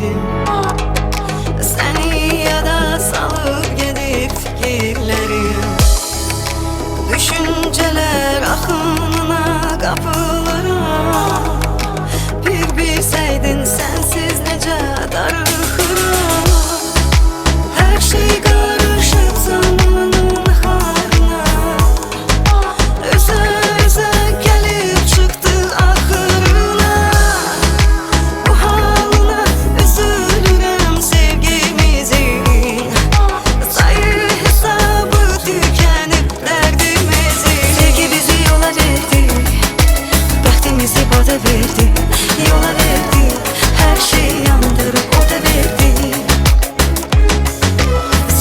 fikirlerim. Seni yada salıp gedib fikirlerim. Düşünceler akınına kapılarım. Bir bilseydin sensiz nece darıxıram. Her şey karışıp zamanın harına. Üze gelip çıktı ahırına. Bu halına üzülürüm sevgimizin. Sayı hesabı tükenip derdimizin. Sevgi bizi yola verdi, bəxtimizi bada verdi. Yola verdi, her şeyi yandırıp o da verdi.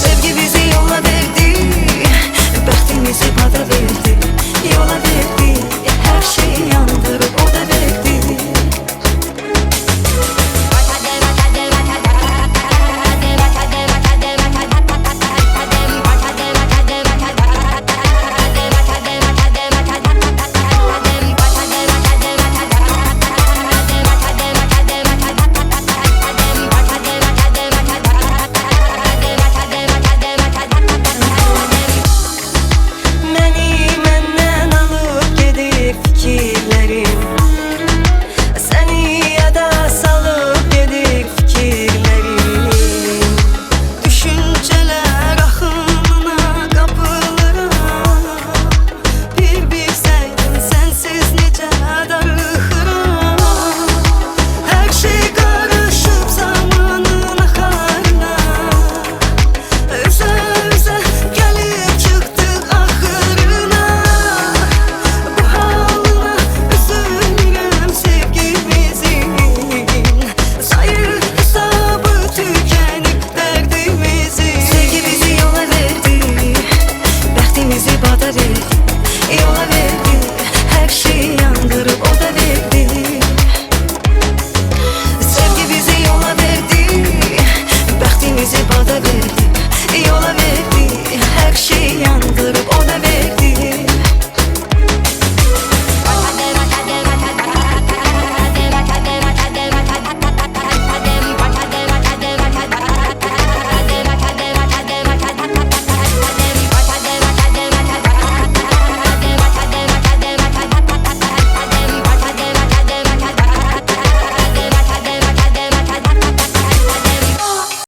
Sevgi bizi yola verdi, bəxtimizi bada verdi. Yola verdi, her şeyi yandırıp o da verdi. Məni məndən alıb gedib fikirlərim. Səni yada salıb gedib fikirlərim. Düşüncələr axınına qapılıram. Bir bilsəydin sensiz necə darıxıram. Hər şey qarışıb zamanın axarına. Üzə gəlib çıxdı axırına. Bu halına üzülürüm sevgimizin. Sayı hesabı tükenip derdimizin. Sevgi bizi yola verdi, bəxtimizi bada verdi. Yola verdi, her şeyi yandırıp o da verdi. Sevgi bizi yola verdi, bəxtimizi bada verdi. Yola verdi, her şeyi yandırıp o da verdi.